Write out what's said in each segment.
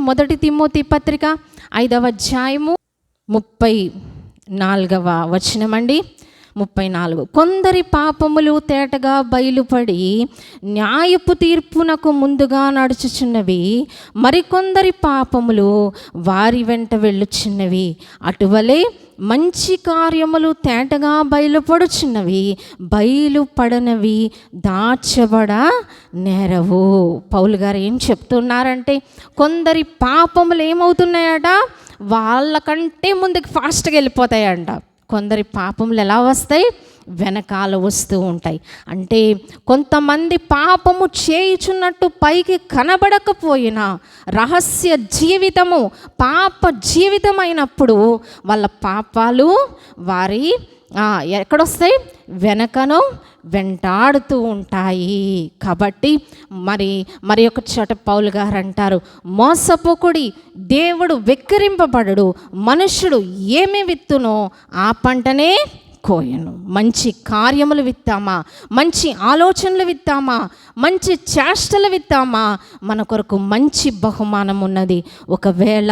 మొదటి తిమోతి పత్రిక 5వ అధ్యాయము 34వ వచనమండి. 34. కొందరి పాపములు తేటగా బయలుపడి న్యాయపు తీర్పునకు ముందుగా నడుచుచున్నవి, మరికొందరి పాపములు వారి వెంట వెళ్ళుచున్నవి. అటువలే మంచి కార్యములు తేటగా బయలుపడుచున్నవి, బయలుపడనవి దాచబడ నేరవు. పౌలు గారు ఏం చెప్తున్నారంటే, కొందరి పాపములు ఏమవుతున్నాయట, వాళ్ళకంటే ముందుకు ఫాస్ట్గా వెళ్ళిపోతాయంట. కొందరి పాపములు ఎలా వస్తాయి, వెనకాల వస్తూ ఉంటాయి. అంటే కొంతమంది పాపము చేయుచున్నట్టు పైకి కనబడకపోయినా రహస్య జీవితము పాప జీవితం అయినప్పుడు వాళ్ళ పాపాలు వారి ఎక్కడొస్తాయి, వెనకను వెంటాడుతూ ఉంటాయి. కాబట్టి మరి ఒక చోట పౌలు గారు అంటారు, మోసపోకుడి, దేవుడు వెక్కిరింపబడడు, మనుష్యుడు ఏమి విత్తునో ఆ పంటనే కోయను. మంచి కార్యములు విత్తామా, మంచి ఆలోచనలు విత్తామా, మంచి చేష్టలు విత్తామా, మన కొరకు మంచి బహుమానం ఉన్నది. ఒకవేళ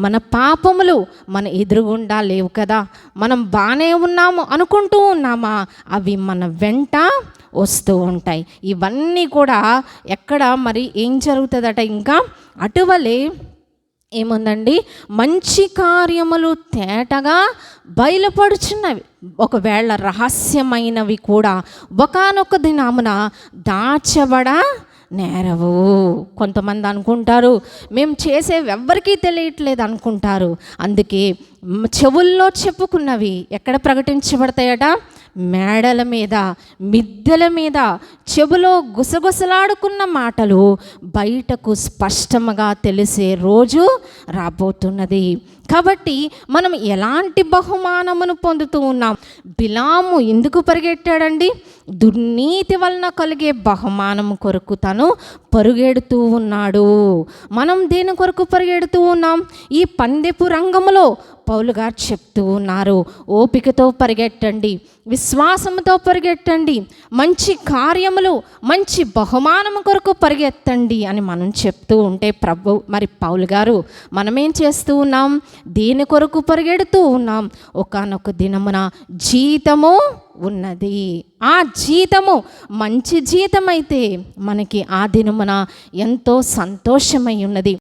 మన పాపములు మన ఎదురుగుండా లేవు కదా, మనం బాగానే ఉన్నాము అనుకుంటూ ఉన్నామా, అవి మన వెంట వస్తూ ఉంటాయి. ఇవన్నీ కూడా ఎక్కడ మరి ఏం జరుగుతుందట, ఇంకా అటువలే ఏముందండి, మంచి కార్యములు తేటగా బయలుపడుచున్నవి, ఒకవేళ రహస్యమైనవి కూడా ఒకానొక దినమున దాచబడ నేరవు. కొంతమంది అనుకుంటారు, మేము చేసేవి ఎవ్వరికీ తెలియట్లేదు అనుకుంటారు. అందుకే చెవుల్లో చెప్పుకున్నవి ఎక్కడ ప్రకటించబడతాయట, మేడల మీద, మిద్దెల మీద, చెవులో గుసగుసలాడుకున్న మాటలు బయటకు స్పష్టంగా తెలిసే రోజు రాబోతున్నది. కాబట్టి మనం ఎలాంటి బహుమానమును పొందుతూ ఉన్నాం? బిలాము ఎందుకు పరిగెట్టాడండి? దుర్నీతి వలన కలిగే బహుమానం కొరకు తను పరుగెడుతూ ఉన్నాడు. మనం దేని కొరకు పరిగెడుతూ ఉన్నాం? ఈ పందెపు రంగంలో పౌలు గారు చెప్తూ ఉన్నారు, ఓపికతో పరిగెట్టండి, విశ్వాసంతో పరిగెట్టండి, మంచి కార్యములు, మంచి బహుమానము కొరకు పరిగెత్తండి అని మనం చెప్తూ ఉంటే మరి పౌలు గారు మనమేం చేస్తూ ఉన్నాం? దేని కొరకు పరిగెడుతూ ఉన్నాం? ఒకానొక దినమున జీతము ఉన్నది. ఆ జీతము మంచి జీతం అయితే మనకి ఆ దినమున ఎంతో సంతోషమై ఉన్నది.